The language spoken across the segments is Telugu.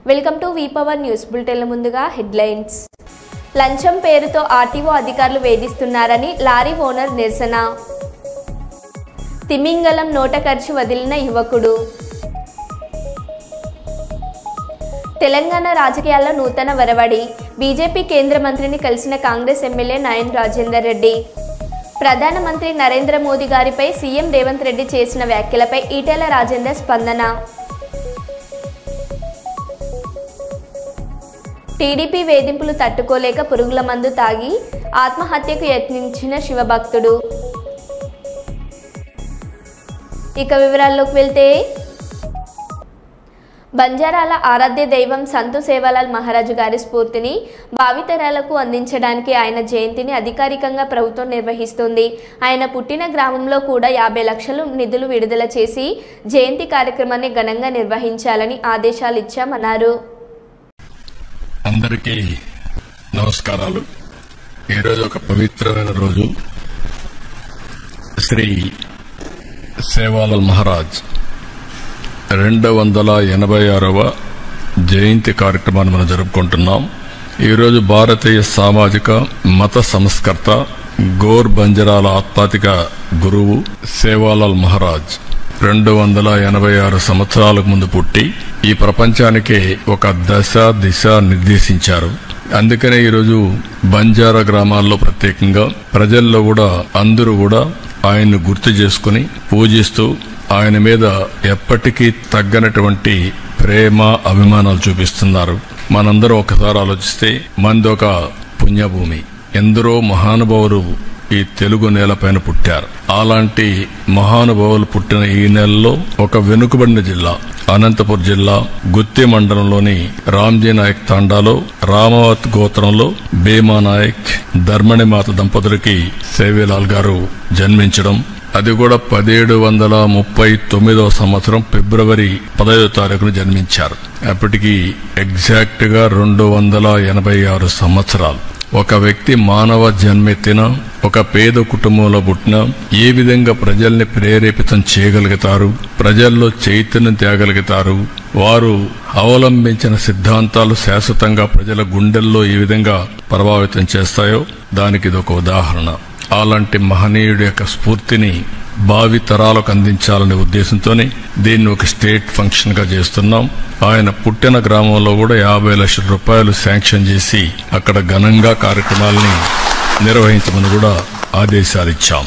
Welcome to V power news bulletin. ముందుగా హెడ్లైన్స్. లంచం పేరుతో ఆర్టీఓ అధికారులు వేధిస్తున్నారని లారీ ఓనర్ నిరసన. తిమింగలం నోట ఖర్చు వదిలిన యువకుడు. తెలంగాణ రాజకీయాల్లో నూతన వరవడి. బీజేపీ కేంద్ర మంత్రిని కలిసిన కాంగ్రెస్ ఎమ్మెల్యే నయన్ రాజేందర్ రెడ్డి. ప్రధానమంత్రి నరేంద్ర మోదీ గారిపై సీఎం రేవంత్ రెడ్డి చేసిన వ్యాఖ్యలపై ఈటెల రాజేందర్ స్పందన. టీడీపీ వేధింపులు తట్టుకోలేక పురుగుల మందు తాగి ఆత్మహత్యకు యత్నించిన శివభక్తుడు. ఇక వివరాల్లోకి వెళ్తే, బంజారాల ఆరాధ్య దైవం సంతు సేవాలాల్ మహారాజు గారి స్ఫూర్తిని భావితరాలకు అందించడానికి ఆయన జయంతిని అధికారికంగా ప్రభుత్వం నిర్వహిస్తుంది. ఆయన పుట్టిన గ్రామంలో కూడా 50 లక్షలు నిధులు విడుదల చేసి జయంతి కార్యక్రమాన్ని ఘనంగా నిర్వహించాలని ఆదేశాలు ఇచ్చామన్నారు. అందరికీ నమస్కారాలు. ఈరోజు ఒక పవిత్రమైన రోజు. శ్రీ సేవాలాల్ మహారాజ్ 286వ జయంతి కార్యక్రమాన్ని మనం జరుపుకుంటున్నాం. ఈరోజు భారతీయ సామాజిక మత సంస్కర్త గోర్ బంజరాల ఆధ్యాత్మిక గురువు సేవాలాల్ మహారాజ్ 286 సంవత్సరాలకు ముందు పుట్టి ఈ ప్రపంచానికి ఒక దిశ నిర్దేశించారు. అందుకనే ఈరోజు బంజారా గ్రామాల్లో ప్రత్యేకంగా ప్రజల్లో కూడా అందరూ కూడా ఆయన్ను గుర్తు చేసుకుని పూజిస్తూ ఆయన మీద ఎప్పటికీ తగ్గనటువంటి ప్రేమ అభిమానాలు చూపిస్తున్నారు. మనందరూ ఒకసారి ఆలోచిస్తే మనది ఒక పుణ్యభూమి. ఎందరో మహానుభావులు ఈ తెలుగు నేలపైన పుట్టారు. అలాంటి మహానుభావులు పుట్టిన ఈ నెలలో ఒక వెనుకబడిన జిల్లా అనంతపురం జిల్లా గుత్తి మండలంలోని రామ్జీ నాయక్ తాండాలో రామావత్ గోత్రంలో భీమా నాయక్ ధర్మణిమాత దంపతులకి సేవేలాల్ గారు జన్మించడం, అది కూడా 1739వ సంవత్సరం ఫిబ్రవరి 15వ తారీఖున జన్మించారు. అప్పటికి ఎగ్జాక్ట్ గా 286 సంవత్సరాలు. ఒక వ్యక్తి మానవ జన్మెత్తిన ఒక పేద కుటుంబంలో పుట్టిన ఏ విధంగా ప్రజల్ని ప్రేరేపితం చేయగలుగుతారు, ప్రజల్లో చైతన్యం తేగలుగుతారు, వారు అవలంబించిన సిద్ధాంతాలు శాశ్వతంగా ప్రజల గుండెల్లో ఏ విధంగా ప్రభావితం చేస్తాయో దానికి ఇదొక ఉదాహరణ. అలాంటి మహనీయుడి యొక్క స్ఫూర్తిని భావి తరాలకు అందించాలనే ఉద్దేశంతోనే దీన్ని ఒక స్టేట్ ఫంక్షన్ గా చేస్తున్నాం. ఆయన పుట్టిన గ్రామంలో కూడా 50 లక్షల రూపాయలు శాంక్షన్ చేసి అక్కడ ఘనంగా కార్యక్రమాలని నిర్వహించమని కూడా ఆదేశాలిచ్చాం.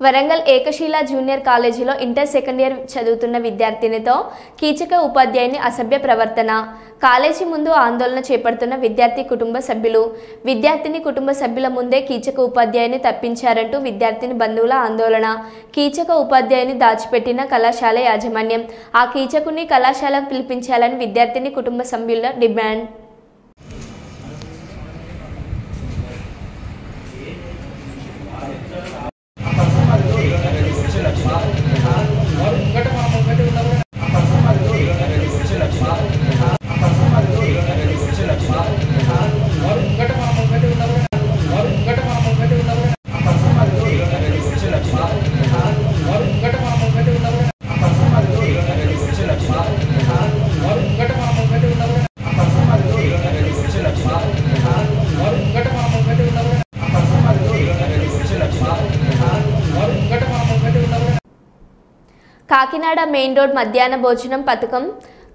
వరంగల్ ఏకశీల జూనియర్ కాలేజీలో ఇంటర్ సెకండ్ ఇయర్ చదువుతున్న విద్యార్థినితో కీచక ఉపాధ్యాయుని అసభ్య ప్రవర్తన. కాలేజీ ముందు ఆందోళన చేపడుతున్న విద్యార్థి కుటుంబ సభ్యులు. విద్యార్థిని కుటుంబ సభ్యుల ముందే కీచక ఉపాధ్యాయుని తప్పించారంటూ విద్యార్థిని బంధువుల ఆందోళన. కీచక ఉపాధ్యాయుని దాచిపెట్టిన కళాశాల యాజమాన్యం. ఆ కీచకుని కళాశాలకు పిలిపించాలని విద్యార్థిని కుటుంబ సభ్యుల డిమాండ్. కాకినాడ మెయిన్ రోడ్ మధ్యాహ్న భోజనం పథకం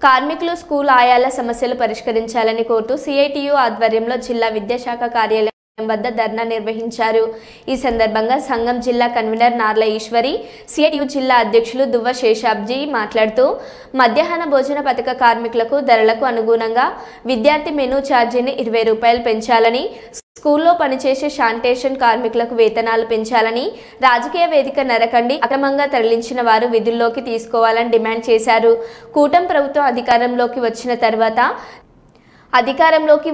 కార్మికులు స్కూల్ ఆయాల సమస్యలు పరిష్కరించాలని కోరుతూ సిఐటియు ఆధ్వర్యంలో జిల్లా విద్యాశాఖ కార్యాలయం వద్ద ధర్నా నిర్వహించారు. ఈ సందర్భంగా సంఘం జిల్లా కన్వీనర్ నార్ల ఈశ్వరి, సిఐటియు జిల్లా అధ్యక్షులు దువ్వ శేషాబ్జీ మాట్లాడుతూ మధ్యాహ్న భోజన పథక కార్మికులకు ధరలకు అనుగుణంగా విద్యార్థి మెనూ ఛార్జీని 20 రూపాయలు పెంచాలని, స్కూల్లో పనిచేసే శానిటేషన్ కార్మికులకు వేతనాలు పెంచాలని, రాజకీయ వేదిక నరకండి, అక్రమంగా తరలించిన వారు విధుల్లోకి తీసుకోవాలని డిమాండ్ చేశారు. కూటమి ప్రభుత్వం అధికారంలోకి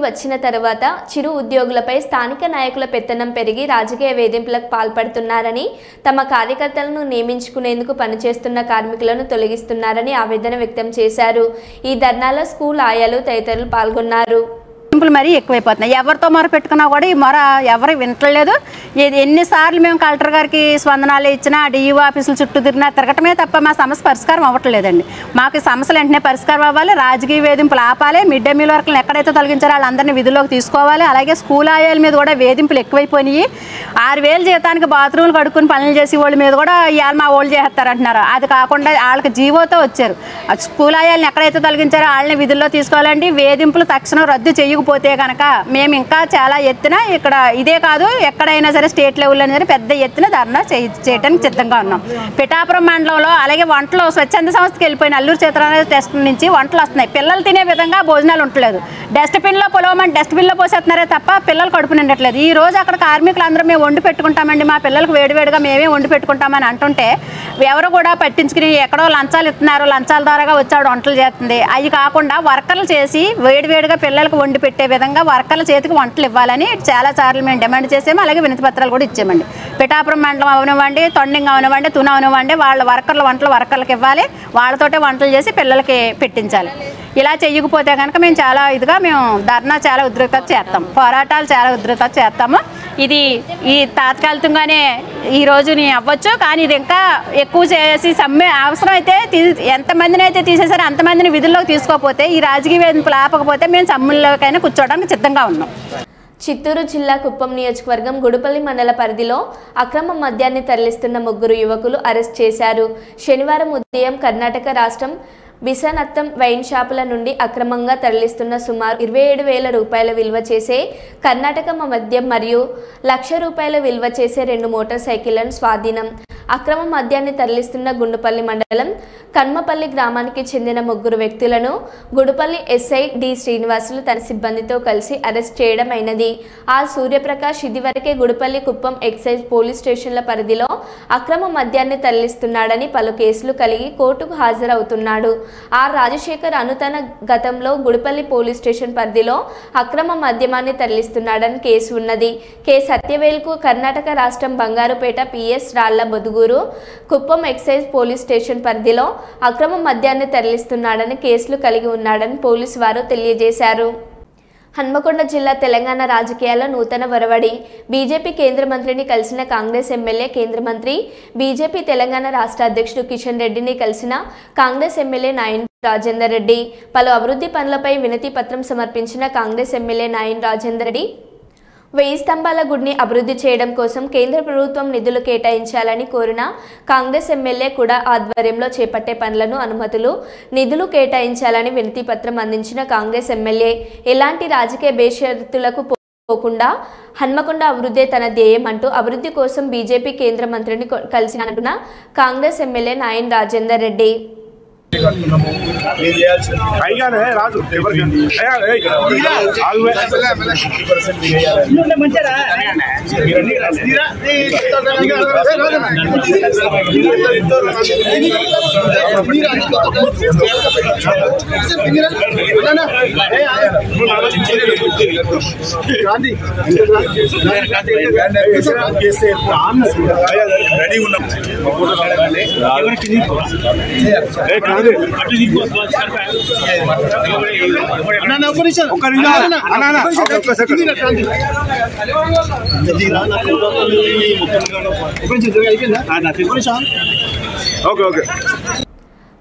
వచ్చిన తర్వాత చిరు ఉద్యోగులపై స్థానిక నాయకుల పెత్తనం పెరిగి రాజకీయ వేధింపులకు పాల్పడుతున్నారని, తమ కార్యకర్తలను నియమించుకునేందుకు పనిచేస్తున్న కార్మికులను తొలగిస్తున్నారని ఆవేదన వ్యక్తం చేశారు. ఈ ధర్నాలో స్కూల్ ఆయాలు తదితరులు పాల్గొన్నారు. మరీ ఎక్కువైపోతున్నాయి. ఎవరితో మొర పెట్టుకున్నా కూడా ఈ మొర ఎవరు వింటలేదు. ఎన్నిసార్లు మేము కలెక్టర్ గారికి స్పందనాలు ఇచ్చినా డిఈఓ ఆఫీసుల చుట్టూ తిరగటమే తప్ప మా సమస్య పరిష్కారం అవ్వట్లేదండి. మాకు సమస్యలు వెంటనే పరిష్కారం అవ్వాలి, రాజకీయ వేధింపులు ఆపాలి, మిడ్ డే మీల్ వర్కులను ఎక్కడైతే తొలగించారో వాళ్ళందరినీ విధుల్లోకి తీసుకోవాలి. అలాగే స్కూల్ ఆయాల మీద కూడా వేధింపులు ఎక్కువైపోయినాయి. 6,000 జీతానికి బాత్రూమ్లు కడుక్కుని పనులు చేసి వాళ్ళ మీద కూడా ఇవాళ మా వాళ్ళు చేస్తారంటున్నారు. అది కాకుండా వాళ్ళకి జీవోతో వచ్చారు. స్కూల్ ఆయాలను ఎక్కడైతే తొలగించారో వాళ్ళని విధుల్లో తీసుకోవాలండి. వేధింపులు తక్షణం రద్దు చేయకపోతే కనుక మేము ఇంకా చాలా ఎత్తున ఇక్కడ ఇదే కాదు ఎక్కడైనా సరే స్టేట్ లెవెల్లో సరే పెద్ద ఎత్తున ధర్నా చేయడానికి సిద్ధంగా ఉన్నాం. పిఠాపురం మండలంలో అలాగే వంటలు స్వచ్ఛంద సంస్థకి వెళ్ళిపోయిన అల్లూరు సీతారామరాజు టెస్ట్ నుంచి వంటలు వస్తున్నాయి. పిల్లలు తినే విధంగా భోజనాలు ఉండట్లేదు. డస్ట్బిన్లో పొలవమని డస్ట్బిన్లో పోసేస్తున్నారే తప్ప పిల్లలు కడుపు నిండట్లేదు. ఈ రోజు అక్కడ కార్మికులు అందరూ మేము వండి పెట్టుకుంటామండి, మా పిల్లలకు వేడివేడిగా మేమే వండి పెట్టుకుంటామని అంటుంటే ఎవరు కూడా పట్టించుకుని ఎక్కడో లంచాలు ఇస్తున్నారు, లంచాల ద్వారాగా వచ్చాడు వంటలు చేస్తుంది. అవి కాకుండా వర్కర్లు చేసి వేడివేడిగా పిల్లలకు వండి పెట్టే విధంగా వర్కర్ల చేతికి వంటలు ఇవ్వాలని చాలా సార్లు మేము డిమాండ్ చేసాము. అలాగే వినతి పత్రాలు కూడా ఇచ్చామండి. పిఠాపురం మండలం అవనివ్వండి, తొండింగ్ అవనివ్వండి, తున అవనివ్వండి, వాళ్ళ వర్కర్ల వంటలు వర్కర్లకు ఇవ్వాలి, వాళ్ళతోటే వంటలు చేసి పిల్లలకి పెట్టించాలి. ఇలా చేయకపోతే కనుక మేము చాలా ఇదిగా మేము ధర్నా చాలా ఉధృత చేస్తాం, పోరాటాలు చాలా ఉధృత చేస్తాము. ఇది ఈ తాత్కాలికంగానే ఈ రోజుని అవ్వచ్చు, కానీ ఇది ఇంకా ఎక్కువ చేసి సమ్మె అవసరం అయితే ఎంతమందిని అయితే తీసేసారో అంతమందిని విధుల్లోకి తీసుకోకపోతే ఈ రాజకీయ వేధింపులు ఆపకపోతే మేము సమ్మెల్లోకైనా కూర్చోవడానికి సిద్ధంగా ఉన్నాం. చిత్తూరు జిల్లా కుప్పం నియోజకవర్గం గుడిపల్లి మండల పరిధిలో అక్రమ మద్యాన్ని తరలిస్తున్న 3 యువకులు అరెస్ట్ చేశారు. శనివారం ఉదయం కర్ణాటక రాష్ట్రం బిసనత్తం వైన్ షాపుల నుండి అక్రమంగా తరలిస్తున్న సుమారు 27,000 రూపాయల విలువ చేసే కర్ణాటక మద్యం మరియు ₹1,00,000 విలువ చేసే 2 మోటార్ సైకిళ్లను స్వాధీనం. అక్రమ మద్యాన్ని తరలిస్తున్న గుండుపల్లి మండలం కన్మపల్లి గ్రామానికి చెందిన 3 వ్యక్తులను గుడిపల్లి ఎస్ఐ డి శ్రీనివాసులు తన సిబ్బందితో కలిసి అరెస్ట్ చేయడం అయినది. ఆర్ సూర్యప్రకాష్ ఇదివరకే గుడిపల్లి కుప్పం ఎక్సైజ్ పోలీస్ స్టేషన్ల పరిధిలో అక్రమ మద్యాన్ని తరలిస్తున్నాడని పలు కేసులు కలిగి కోర్టుకు హాజరవుతున్నాడు. ఆర్ రాజశేఖర్ అనుతన గతంలో గుడిపల్లి పోలీస్ స్టేషన్ పరిధిలో అక్రమ మద్యమాన్ని తరలిస్తున్నాడని కేసు ఉన్నది. కె సత్యవేల్కు కర్ణాటక రాష్ట్రం బంగారుపేట పిఎస్ రాళ్ల బొదుగూరు కుప్పం ఎక్సైజ్ పోలీస్ స్టేషన్ పరిధిలో అక్రమ మద్యాన్ని తరలిస్తున్నాడని కేసులు కలిగి ఉన్నాడని పోలీసు వారు తెలియజేశారు. హన్మకొండ జిల్లా తెలంగాణ రాజకీయాల్లో నూతన వరవడి. బీజేపీ కేంద్ర మంత్రిని కలిసిన కాంగ్రెస్ ఎమ్మెల్యే కేంద్ర మంత్రి బీజేపీ తెలంగాణ రాష్ట్ర అధ్యక్షుడు కిషన్ రెడ్డిని కలిసిన కాంగ్రెస్ ఎమ్మెల్యే నాయన్ రాజేందర్ రెడ్డి. పలు అభివృద్ధి పనులపై వినతి పత్రం సమర్పించిన కాంగ్రెస్ ఎమ్మెల్యే నాయన్ రాజేందర్ రెడ్డి 1000 స్తంభాల గుడిని అభివృద్ధి చేయడం కోసం కేంద్ర ప్రభుత్వం నిధులు కేటాయించాలని కోరిన కాంగ్రెస్ ఎమ్మెల్యే కూడా ఆధ్వర్యంలో చేపట్టే పనులను అనుమతులు నిధులు కేటాయించాలని వినతి పత్రం అందించిన కాంగ్రెస్ ఎమ్మెల్యే ఎలాంటి రాజకీయ బేషరతులకు పోకుండా హన్మకొండ అభివృద్ధి తన ధ్యేయం అంటూ అభివృద్ధి కోసం బీజేపీ కేంద్ర మంత్రిని కలిసినట్టున కాంగ్రెస్ ఎమ్మెల్యే నాయన్ రాజేందర్ రెడ్డి.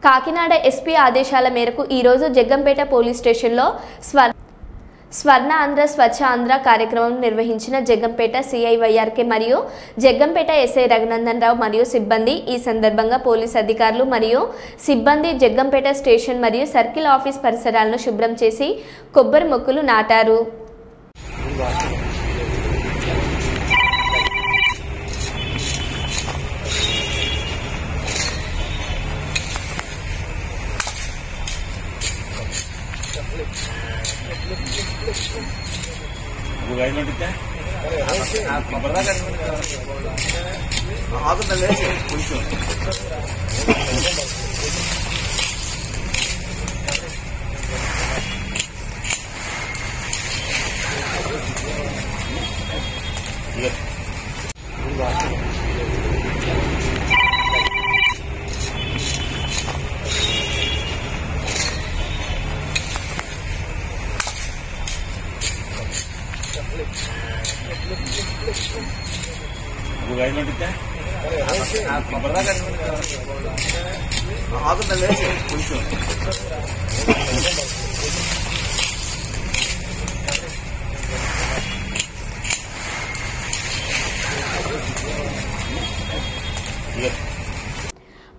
కాకినాడ ఎస్పీ ఆదేశాల మేరకు ఈరోజు జగ్గంపేట పోలీస్ స్టేషన్లో స్వర్ణ ఆంధ్ర స్వచ్ఛ ఆంధ్ర కార్యక్రమం నిర్వహించిన జగ్గంపేట సిఐ వైఆర్కే మరియు జగ్గంపేట ఎస్ఐ రఘునందన్ రావు మరియు సిబ్బంది. ఈ సందర్భంగా పోలీస్ అధికారులు మరియు సిబ్బంది జగ్గంపేట స్టేషన్ మరియు సర్కిల్ ఆఫీస్ పరిసరాలను శుభ్రం చేసి కొబ్బరి మొక్కలు నాటారు.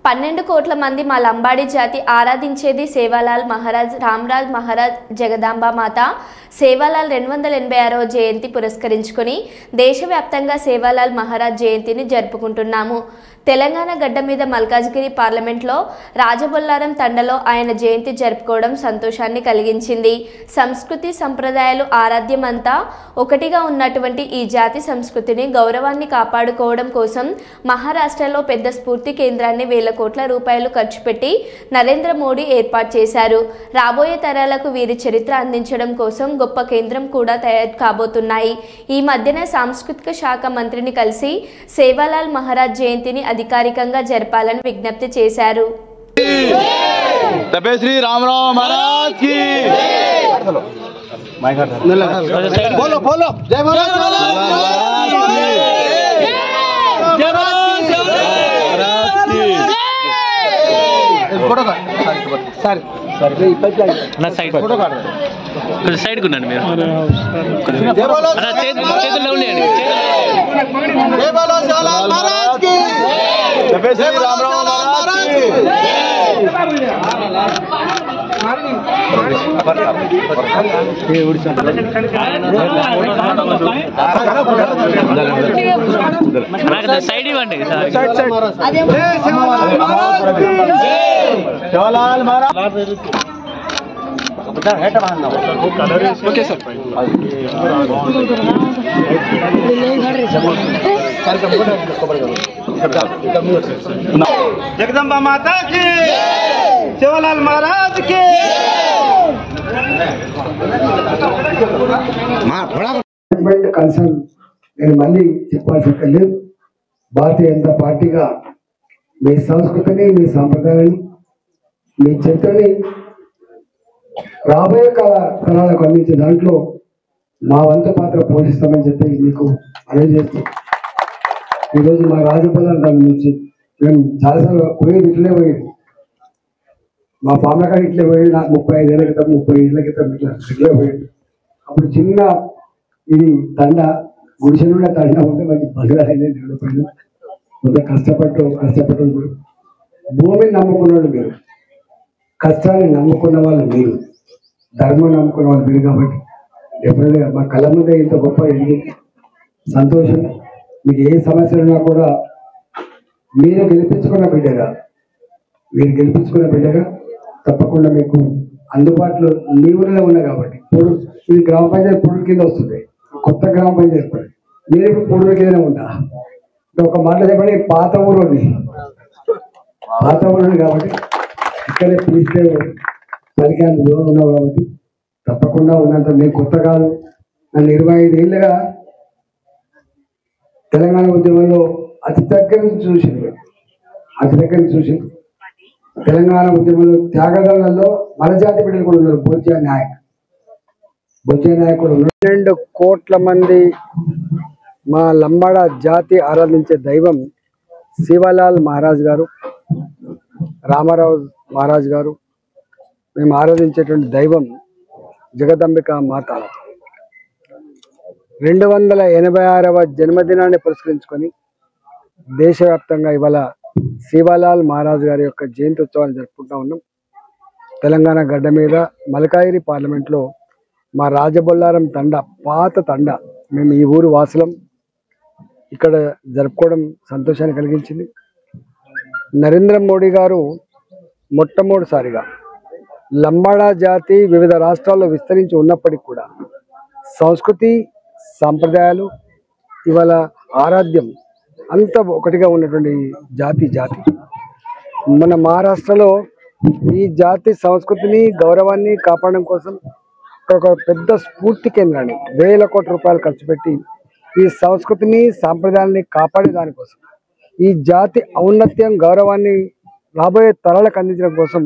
పన్నెండు కోట్ల మంది మా లంబాడి జాతి ఆరాధించేది సేవాలాల్ మహారాజ్ రామ్రాజ్ మహారాజ్ జగదాంబ మాత సేవాలాల్ 286వ జయంతి పురస్కరించుకొని దేశవ్యాప్తంగా సేవాలాల్ మహారాజ్ జయంతిని జరుపుకుంటున్నాము. తెలంగాణ గడ్డ మీద మల్కాజ్గిరి పార్లమెంట్లో రాజబొల్లారం తండలో ఆయన జయంతి జరుపుకోవడం సంతోషాన్ని కలిగించింది. సంస్కృతి సంప్రదాయాలు ఆరాధ్యమంతా ఒకటిగా ఉన్నటువంటి ఈ జాతి సంస్కృతిని గౌరవాన్ని కాపాడుకోవడం కోసం మహారాష్ట్రలో పెద్ద స్ఫూర్తి కేంద్రాన్ని వేల కోట్ల రూపాయలు ఖర్చు పెట్టి నరేంద్ర మోడీ ఏర్పాటు చేశారు. రాబోయే తరాలకు వీరి చరిత్ర అందించడం కోసం గొప్ప కేంద్రం కూడా తయారు కాబోతున్నాయి. ఈ మధ్యన సాంస్కృతిక శాఖ మంత్రిని కలిసి సేవాలాల్ మహారాజ్ జయంతిని అధికారికంగా జరపాలని విజ్ఞప్తి చేశారు. శ్రీ రామరావు మహారాజ్ కి बोलो बोलो जय महाराज సైడ్ కున్నాను మీరు చేతుల్లో ఉండేయండి. जय बोलो सेवालाल महाराज की जय श्री रामराव महाराज की సైడ్ ఇవ్వండి. सेवालाल महाराज ओके सर जगदम्बा माता की सेवालाल महाराज की కన్సర్న్ నేను మళ్ళీ చెప్పాల్సి లేదు. భారతీయ జనతా పార్టీగా మీ సంస్కృతిని మీ సాంప్రదాయాన్ని మీ చరిత్రని రాబోయే తరాలకు అందించే దాంట్లో మా వంతు పాత్ర పోషిస్తామని చెప్పి మీకు మనవి చేస్తూ ఈరోజు మా రాజపల్లి దాని నుంచి మేము చాలాసార్లు పోయేది ఇట్లే పోయేది. మా ఫామ్ల కాడ ఇట్లే పోయేది. నాకు 35 ఏళ్ళ క్రితం 30 ఏళ్ళ క్రితం ఇట్లే పోయేది. అప్పుడు చిన్న ఇది తండ గుడిసెలున్న తండ ఉంటే మంచి బజారైంది నిండిపోయింది. కొంత కష్టపట్టు భూమిని నమ్ముకున్న వాళ్ళు మీరు, కష్టాన్ని నమ్ముకున్న వాళ్ళు మీరు, ధర్మం నమ్ముకున్న వాళ్ళు మీరు. కాబట్టి డెఫినెట్గా మా కళ్ళ ముందే ఇంత గొప్ప ఎదిగి సంతోషం. మీకు ఏ సమస్య ఉన్నా కూడా మీరు గెలిపించుకున్న బిడ్డగా తప్పకుండా మీకు అందుబాటులో మీ ఊరిలో ఉన్నాయి. కాబట్టి ఇప్పుడు ఇది గ్రామ పంచాయతీ పూడూరు కింద వస్తుంది. కొత్త గ్రామ పంచాయతీ పడి మీరు ఇప్పుడు పూడూరు కిందనే ఉంటా. ఒక మాట చెప్పండి, పాత ఊరు కాబట్టి ఇక్కడే పిలిస్తే పలికాంత దూరం ఉన్నావు. కాబట్టి తప్పకుండా ఉన్నంత నేను కొత్త కాదు. నన్ను 25 ఏళ్ళుగా తెలంగాణ ఉద్యమంలో అతి దగ్గర నుంచి చూసి తెలంగాణ ఉద్యమంలో త్యాగదారులలో మన జాతి బిడ్డలు కూడా ఉన్నారు. బొజ్జా నాయక్ కూడా ఉన్నారు. 2 కోట్ల మంది మా లంబాడ జాతి ఆరాధించే దైవం సేవాలాల్ మహారాజ్ గారు, రామారావు మహారాజ్ గారు. మేము ఆరాధించేటువంటి దైవం జగదంబిక మాత. 286వ జన్మదినాన్ని పురస్కరించుకొని దేశవ్యాప్తంగా ఇవాళ సేవాలాల్ మహారాజ్ గారి యొక్క జయంతి ఉత్సవాన్ని జరుపుకుంటా ఉన్నాం. తెలంగాణ గడ్డ మీద మల్కాయిరి పార్లమెంట్లో మా రాజబొల్లారం తండ, పాత తండ, మేము ఈ ఊరు వాసులం. ఇక్కడ జరుపుకోవడం సంతోషాన్ని కలిగించింది. నరేంద్ర మోడీ గారు మొట్టమొదటిసారిగా లంబాడా జాతి వివిధ రాష్ట్రాల్లో విస్తరించి ఉన్నప్పటికీ కూడా సంస్కృతి సాంప్రదాయాలు ఇవాళ ఆరాధ్యం అంత ఒకటిగా ఉన్నటువంటి జాతి మన మహారాష్ట్రలో ఈ జాతి సంస్కృతిని గౌరవాన్ని కాపాడడం కోసం ఒక పెద్ద స్ఫూర్తి కేంద్రాన్ని వేల కోట్ల రూపాయలు ఖర్చు పెట్టి ఈ సంస్కృతిని సాంప్రదాయాన్ని కాపాడే దానికోసం, ఈ జాతి ఔన్నత్యం గౌరవాన్ని రాబోయే తరాలకు అందించడం కోసం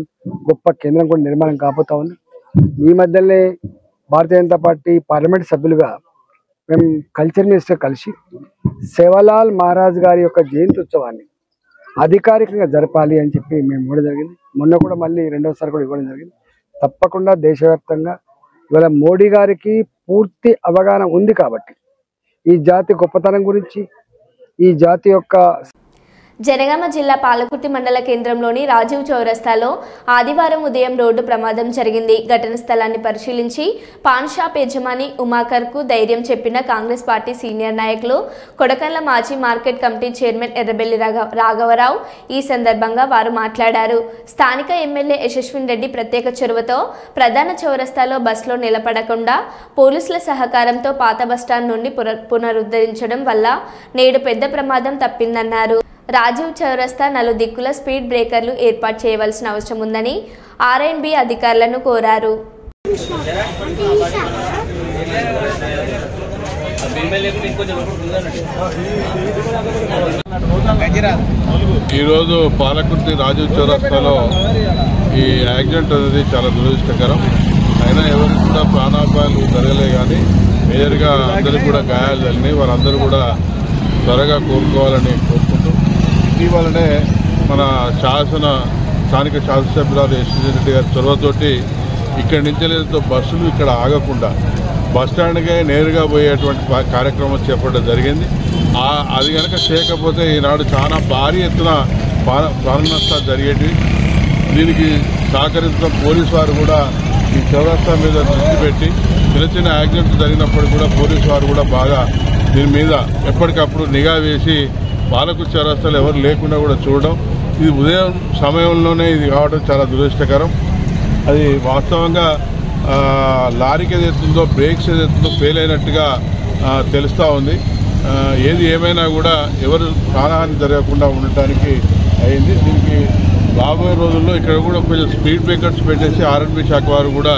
గొప్ప కేంద్రం కూడా నిర్మాణం కాబోతా ఉంది. ఈ మధ్యనే భారతీయ జనతా పార్టీ పార్లమెంట్ సభ్యులుగా మేము కల్చర్ మినిస్టర్ కలిసి సేవాలాల్ మహారాజ్ గారి యొక్క జయంతి ఉత్సవాన్ని అధికారికంగా జరపాలి అని చెప్పి మేము ఇవ్వడం జరిగింది. మొన్న కూడా మళ్ళీ రెండోసారి కూడా ఇవ్వడం జరిగింది. తప్పకుండా దేశవ్యాప్తంగా ఇవాళ మోడీ గారికి పూర్తి అవగాహన ఉంది కాబట్టి ఈ జాతి గొప్పతనం గురించి, ఈ జాతి యొక్క జనగామ జిల్లా పాలకుర్తి మండల కేంద్రంలోని రాజీవ్ చౌరస్తాలో ఆదివారం ఉదయం రోడ్డు ప్రమాదం జరిగింది. ఘటన స్థలాన్ని పరిశీలించి పాన్ షాప్ యజమాని ఉమాకర్కు ధైర్యం చెప్పిన కాంగ్రెస్ పార్టీ సీనియర్ నాయకులు కొడకన్ల మాజీ మార్కెట్ కమిటీ చైర్మన్ ఎర్రబెల్లి రాఘవరావు. ఈ సందర్భంగా వారు మాట్లాడారు. స్థానిక ఎమ్మెల్యే యశస్విన్ రెడ్డి ప్రత్యేక చొరవతో ప్రధాన చౌరస్తాలో బస్సులో నిలబడకుండా పోలీసుల సహకారంతో పాత బస్టాండ్ నుండి పునరుద్ధరించడం వల్ల నేడు పెద్ద ప్రమాదం తప్పిందన్నారు. రాజీవ్ చౌరస్తా నలుదిక్కుల స్పీడ్ బ్రేకర్లు ఏర్పాటు చేయవలసిన అవసరం ఉందని ఆర్ఎండ్బి అధికారులను కోరారు. ఈరోజు పాలకుర్తి రాజీవ్ చౌరస్తాలో ఈ యాక్సిడెంట్ అనేది చాలా దురదృష్టకరం. అయినా ఎవరికి కూడా ప్రాణాపాయాలు జరగలే, కానీ మేజర్గా అందరికీ కూడా గాయాలు జరిగినాయి. వారందరూ కూడా త్వరగా కోరుకోవాలని కోరుకుంటూ, ఇటీవలనే మన స్థానిక శాసనసభ్యురాలు యశ్వంత్ రెడ్డి గారి చొరవతోటి ఇక్కడి నుంచి బస్సులు ఇక్కడ ఆగకుండా బస్టాండ్కే నేరుగా పోయేటువంటి కార్యక్రమం చేపట్టడం జరిగింది. అది కనుక చేయకపోతే ఈనాడు చాలా భారీ ఎత్తున ప్రాణ నష్టాలు జరిగేవి. దీనికి సహకరించడం పోలీసు వారు కూడా ఈ చౌరస్తా మీద దృష్టి పెట్టి చిన్న యాక్సిడెంట్స్ జరిగినప్పుడు కూడా పోలీసు వారు కూడా బాగా దీని మీద ఎప్పటికప్పుడు నిఘా వేసి పాలకుర్తి చౌరస్తాలో ఎవరు లేకుండా కూడా చూడడం. ఇది ఉదయం సమయంలోనే ఇది కావడం చాలా దురదృష్టకరం. అది వాస్తవంగా లారీకి ఏదైతుందో బ్రేక్స్ ఏదైతుందో ఫెయిల్ అయినట్టుగా తెలుస్తూ ఉంది. ఏది ఏమైనా కూడా ఎవరు ప్రాణహాని జరగకుండా ఉండటానికి అయింది. దీనికి రాబోయే రోజుల్లో ఇక్కడ కూడా కొంచెం స్పీడ్ బ్రేకర్స్ పెట్టేసి ఆర్ఎండ్బి శాఖ వారు కూడా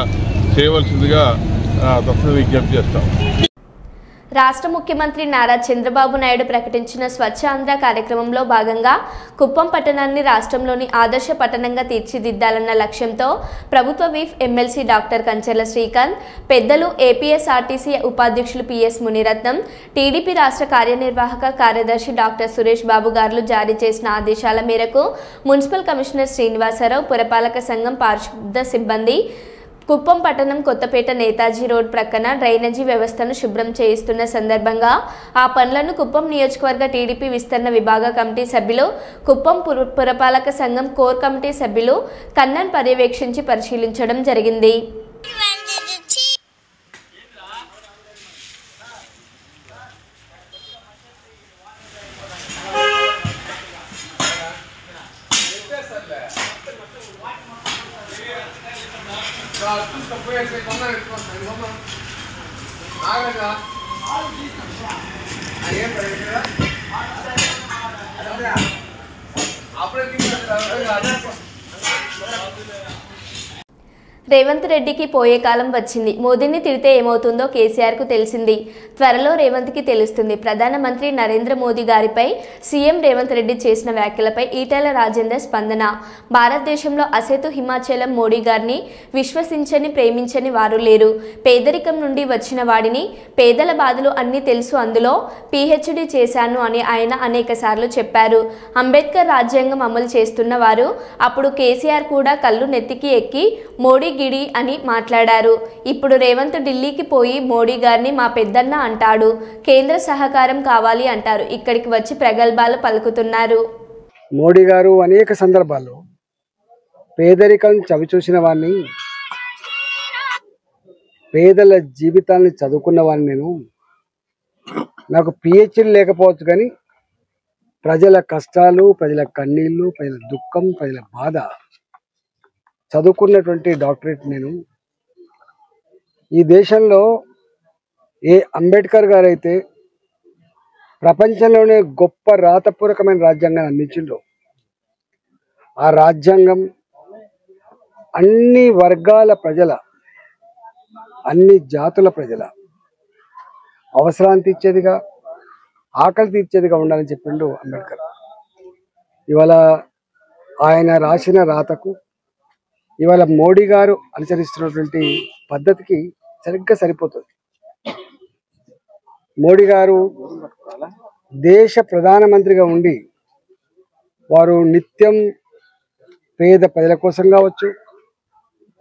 చేయవలసిందిగా తప్పని విజ్ఞప్తి చేస్తాం. రాష్ట్ర ముఖ్యమంత్రి నారా చంద్రబాబు నాయుడు ప్రకటించిన స్వచ్ఛ ఆంధ్ర కార్యక్రమంలో భాగంగా కుప్పం పట్టణాన్ని రాష్ట్రంలోని ఆదర్శ పట్టణంగా తీర్చిదిద్దాలన్న లక్ష్యంతో ప్రభుత్వ విప్ ఎమ్మెల్సీ డాక్టర్ కంచెల శ్రీకాంత్, పెద్దలు ఏపీఎస్ఆర్టీసీ ఉపాధ్యక్షులు పిఎస్ మునిరత్నం, టీడీపీ రాష్ట్ర కార్యనిర్వాహక కార్యదర్శి డాక్టర్ సురేష్ బాబు గారు జారీ చేసిన ఆదేశాల మేరకు మున్సిపల్ కమిషనర్ శ్రీనివాసరావు, పురపాలక సంఘం పారిశుద్ధ సిబ్బంది కుప్పం పట్టణం కొత్తపేట నేతాజీ రోడ్ ప్రక్కన డ్రైనేజీ వ్యవస్థను శుభ్రం చేయిస్తున్న సందర్భంగా ఆ పనులను కుప్పం నియోజకవర్గ టీడీపీ విస్తరణ విభాగ కమిటీ సభ్యులు, కుప్పం పురపాలక సంఘం కోర్ కమిటీ సభ్యులు కన్నన్ పర్యవేక్షించి పరిశీలించడం జరిగింది. రేవంత్ రెడ్డికి పోయే కాలం వచ్చింది. మోదీని తిడితే ఏమవుతుందో కేసీఆర్కు తెలిసింది. త్వరలో రేవంత్కి తెలుస్తుంది. ప్రధానమంత్రి నరేంద్ర మోదీ గారిపై సీఎం రేవంత్ రెడ్డి చేసిన వ్యాఖ్యలపై ఈటెల రాజేందర్ స్పందన. భారతదేశంలో అసేతు హిమాచలం మోడీ గారిని విశ్వసించని, ప్రేమించని వారు లేరు. పేదరికం నుండి వచ్చిన వాడిని, పేదల బాధలు అన్నీ తెలుసు, అందులో పీహెచ్డీ చేశాను అని ఆయన అనేక సార్లు చెప్పారు. అంబేద్కర్ రాజ్యాంగం అమలు చేస్తున్న వారు అప్పుడు కేసీఆర్ కూడా కళ్ళు నెత్తికి ఎక్కి మోడీ గిడి అని మాట్లాడారు. ఇప్పుడు రేవంత్ ఢిల్లీకి పోయి మోడీ గారిని మా పెద్దన్న అంటాడు. కేంద్ర సహకారం కావాలి అంటారు. ఇక్కడికి వచ్చి ప్రగల్భాలు పలుకుతున్నారు. మోడీ గారు అనేక సందర్భాల్లో పేదరికం చవిచూసిన వాడిని, పేదల జీవితాన్ని చదువుకున్న వాడిని, నాకు పిహెచ్డీ లేకపోవచ్చు కానీ ప్రజల కష్టాలు, ప్రజల కన్నీళ్లు, ప్రజల దుఃఖం, ప్రజల బాధ చదువుకున్నటువంటి డాక్టరేట్ నేను. ఈ దేశంలో ఏ అంబేద్కర్ గారు అయితే ప్రపంచంలోనే గొప్ప రాతపూర్వకమైన రాజ్యాంగాన్ని అందించిండో, ఆ రాజ్యాంగం అన్ని వర్గాల ప్రజల, అన్ని జాతుల ప్రజల అవసరాన్ని తీర్చేదిగా, ఆకలి తీర్చేదిగా ఉండాలని చెప్పిండు అంబేద్కర్. ఇవాళ ఆయన రాసిన రాతకు ఇవాళ మోడీ గారు అనుసరిస్తున్నటువంటి పద్ధతికి సరిగ్గా సరిపోతుంది. మోడీ గారు దేశ ప్రధానమంత్రిగా ఉండి వారు నిత్యం పేద ప్రజల కోసం కావచ్చు,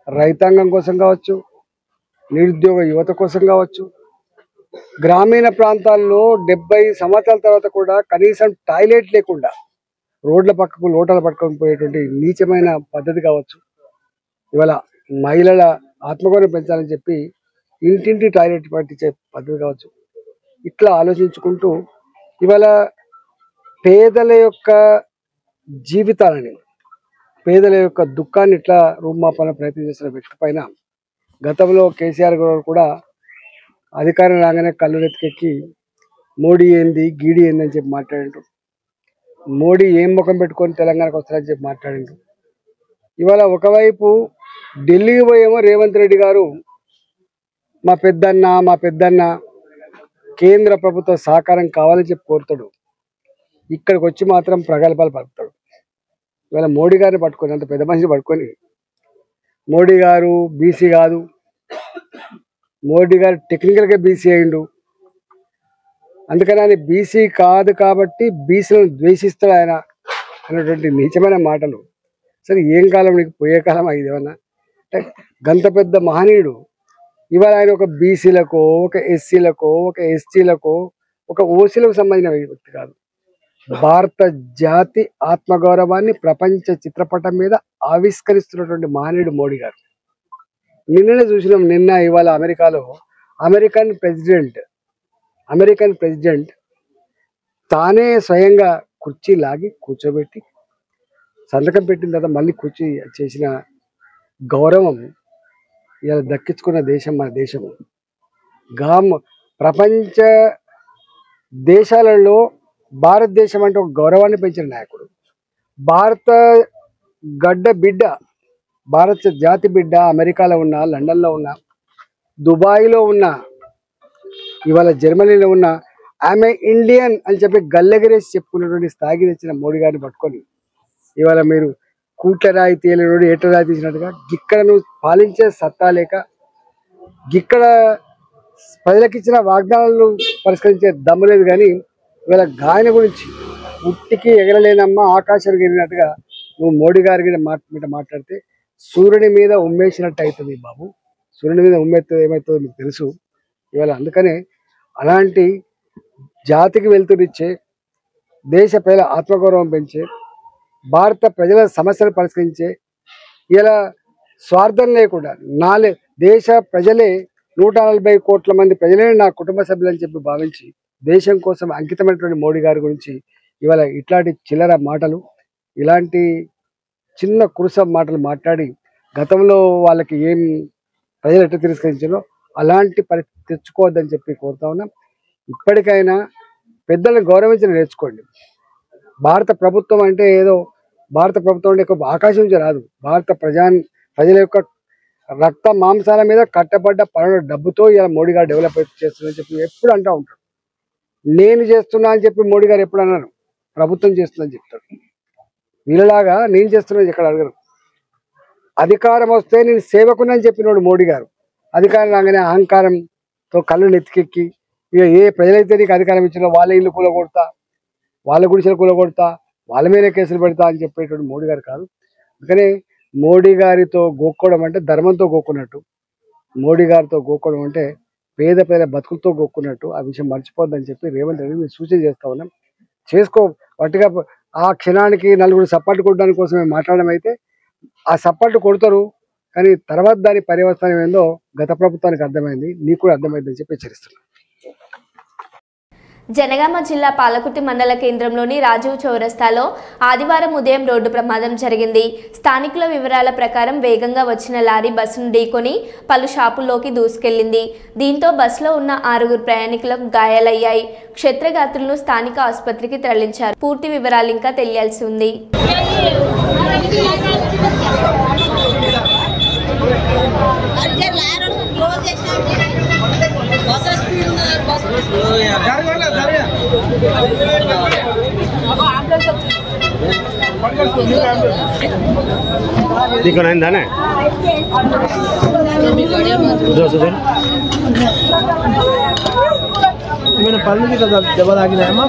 రైతాంగం కోసం కావచ్చు, నిరుద్యోగ యువత కోసం కావచ్చు, గ్రామీణ ప్రాంతాల్లో 70 సంవత్సరాల తర్వాత కూడా కనీసం టాయిలెట్ లేకుండా రోడ్ల పక్కకు లోటలు పట్టుకొని పోయేటువంటి నీచమైన పద్ధతి కావచ్చు, ఇవాళ మహిళల ఆత్మగౌరవం పెంచాలని చెప్పి ఇంటింటి టాయిలెట్ పట్టించే పద్ధతి కావచ్చు, ఇట్లా ఆలోచించుకుంటూ ఇవాళ పేదల యొక్క జీవితాలని, పేదల యొక్క దుఃఖాన్ని ఇట్లా రూపుమాపాలని ప్రయత్నం చేసిన వ్యక్తి పైన గతంలో కేసీఆర్ గారు కూడా అధికారం రాగానే కళ్ళు నెత్తికెక్కి మోడీ ఏంది గీడి ఏంది అని చెప్పి మాట్లాడిండు. మోడీ ఏం ముఖం పెట్టుకొని తెలంగాణకు వస్తారని చెప్పి మాట్లాడిండు. ఇవాళ ఒకవైపు ఢిల్లీకి పోయేమో రేవంత్ రెడ్డి గారు మా పెద్దన్న కేంద్ర ప్రభుత్వ సహకారం కావాలని చెప్పి కోరుతాడు. ఇక్కడికి వచ్చి మాత్రం ప్రగల్భాలు పలుకుతాడు. ఇవాళ మోడీ గారిని పట్టుకొని, అంత పెద్ద మనిషిని పట్టుకొని మోడీ గారు బీసీ కాదు, మోడీ గారు టెక్నికల్గా బీసీ అయిండు, అందుకని ఆయన బీసీ కాదు కాబట్టి బీసీలను ద్వేషిస్తాడు ఆయన అనేటువంటి నీచమైన మాటలు. సరే ఏం కాలం నీకు, పోయే కాలం ఇది ఏమన్నా? అంటే గంత పెద్ద మహనీయుడు ఇవాళ ఆయన ఒక బీసీలకో, ఒక ఎస్సీలకో, ఒక ఎస్టీలకో, ఒక ఓసీలకు సంబంధించిన వ్యక్తి కాదు. భారత జాతి ఆత్మగౌరవాన్ని ప్రపంచ చిత్రపటం మీద ఆవిష్కరిస్తున్నటువంటి మహనీయుడు మోడీ గారు. నిన్ననే చూసినాం, ఇవాళ అమెరికాలో అమెరికన్ ప్రెసిడెంట్ తానే స్వయంగా కుర్చీ లాగి కూర్చోబెట్టి సంతకం పెట్టిన తర్వాత మళ్ళీ కుర్చీ చేసిన గౌరవం ఇలా దక్కించుకున్న దేశం మన దేశము. ప్రపంచ దేశాలలో భారతదేశం అంటే ఒక గౌరవాన్ని పెంచిన నాయకుడు. భారత గడ్డ బిడ్డ, భారత జాతి బిడ్డ అమెరికాలో ఉన్న, లండన్లో ఉన్న, దుబాయ్లో ఉన్న, ఇవాళ జర్మనీలో ఉన్న ఆమె ఇండియన్ అని చెప్పి గల్లెగరేసి చెప్పుకున్నటువంటి స్థాయికి తెచ్చిన మోడీ గారిని పట్టుకొని ఇవాళ మీరు కూట్ల రాయి తేలినోడు ఏట రాయి తీసినట్టుగా గిక్కడ నువ్వు పాలించే సత్తా లేక, గిక్కడ ప్రజలకు ఇచ్చిన వాగ్దానాలను పరిష్కరించే దమ్ము లేదు. కానీ ఇవాళ గాయన గురించి ఉట్టికి ఎగరలేనమ్మా ఆకాశానికి ఎగిరినట్టుగా నువ్వు మోడీ గారికి మీద మాట్లాడితే సూర్యుని మీద ఉమ్మేసినట్టు అవుతుంది బాబు. సూర్యుని మీద ఉమ్మేస్తుంది ఏమవుతుందో మీకు తెలుసు. ఇవాళ అందుకనే అలాంటి జాతికి వెళ్తునిచ్చే, దేశ ప్రజల ఆత్మగౌరవం పెంచే, భారత ప్రజల సమస్యలు పరిష్కరించే, ఇలా స్వార్థం లేకుండా దేశ ప్రజలే 140 కోట్ల మంది ప్రజలే నా కుటుంబ సభ్యులని చెప్పి భావించి దేశం కోసం అంకితమైనటువంటి మోడీ గారి గురించి ఇవాళ ఇట్లాంటి చిల్లర మాటలు, ఇలాంటి చిన్న కురుస మాటలు మాట్లాడి గతంలో వాళ్ళకి ఏం ప్రజలు ఎట్లా తిరస్కరించారో అలాంటి పరిస్థితి తెచ్చుకోవద్దని చెప్పి కోరుతా ఉన్నాం. ఇప్పటికైనా పెద్దలను గౌరవించడం నేర్చుకోండి. భారత ప్రభుత్వం అంటే ఏదో భారత ప్రభుత్వం అంటే ఆకాశం నుంచి రాదు. భారత ప్రజల యొక్క రక్త మాంసాల మీద కట్టబడ్డ పనుల డబ్బుతో ఇలా మోడీ గారు డెవలప్ చేస్తుందని చెప్పి ఎప్పుడు అంటూ ఉంటాడు. నేను చేస్తున్నా అని చెప్పి మోడీ గారు ఎప్పుడు అన్నారు? ప్రభుత్వం చేస్తుందని చెప్తాడు. వీళ్ళలాగా నేను చేస్తున్నా ఎక్కడ అడగరు. అధికారం వస్తే నేను సేవకునని చెప్పినోడు మోడీ గారు. అధికారం రాగానే అహంకారంతో కళ్ళు నెత్తికెక్కి ఇక ఏ ప్రజలైతే నీకు అధికారం ఇచ్చినా వాళ్ళ ఇల్లు కూలగొడతా, వాళ్ళ గుడిసెలు కూలగొడతా, వాళ్ళ మీదే కేసులు పెడతా అని చెప్పేటువంటి మోడీ గారు కాదు. అందుకనే మోడీ గారితో గోక్కోవడం అంటే ధర్మంతో గోక్కున్నట్టు, మోడీ గారితో గోక్కోవడం అంటే పేద బతుకులతో గోక్కున్నట్టు. ఆ విషయం మర్చిపోద్దని చెప్పి రేవంత్ రెడ్డి మీరు సూచన చేస్తా ఉన్నాం. చేసుకో వట్టిగా ఆ క్షణానికి నలుగురు సపోర్ట్ కొట్టడానికి కోసమే మాట్లాడడం అయితే ఆ సపోర్ట్ కొడతారు, కానీ తర్వాత దాని పర్యవసానం ఏందో గత ప్రభుత్వానికి అర్థమైంది, నీకు కూడా అర్థమైందని చెప్పి హెచ్చరిస్తున్నాను. జనగామ జిల్లా పాలకుర్తి మండల కేంద్రంలోని రాజీవ్ చౌరస్తాలో ఆదివారం ఉదయం రోడ్డు ప్రమాదం జరిగింది. స్థానికుల వివరాల ప్రకారం వేగంగా వచ్చిన లారీ బస్సును ఢీకొని పలు షాపుల్లోకి దూసుకెళ్లింది. దీంతో బస్సులో ఉన్న 6 ప్రయాణికులకు గాయాలయ్యాయి. క్షత్రగాత్రులను స్థానిక ఆసుపత్రికి తరలించారు. పూర్తి వివరాలు ఇంకా తెలియాల్సి ఉంది. देखो नहीं दाने जो सुधर పళ్ళుకి దెబ్బ తాకినాయమ్మా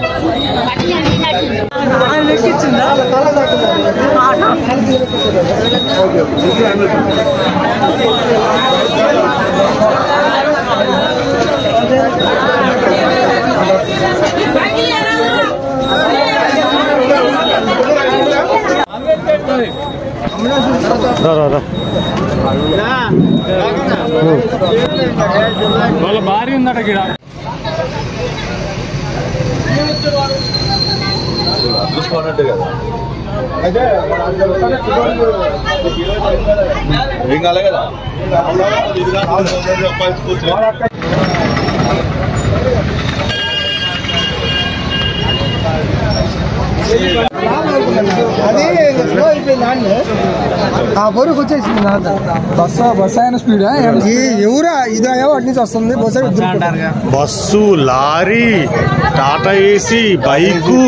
వాళ్ళ భారీ ఉందట గిడ చూసుకున్నట్టు కదా ఏం కాలే కదా అది స్లో అయిపోయింది ఆ బరువుకు వచ్చేసింది బస్సు అయిన స్పీడ్ ఎవరా ఇదా వాటి నుంచి వస్తుంది bus lorry Tata AC bike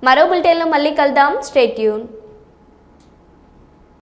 మరో బులెటిన్లో మళ్ళీ కలుద్దాం. Stay tune.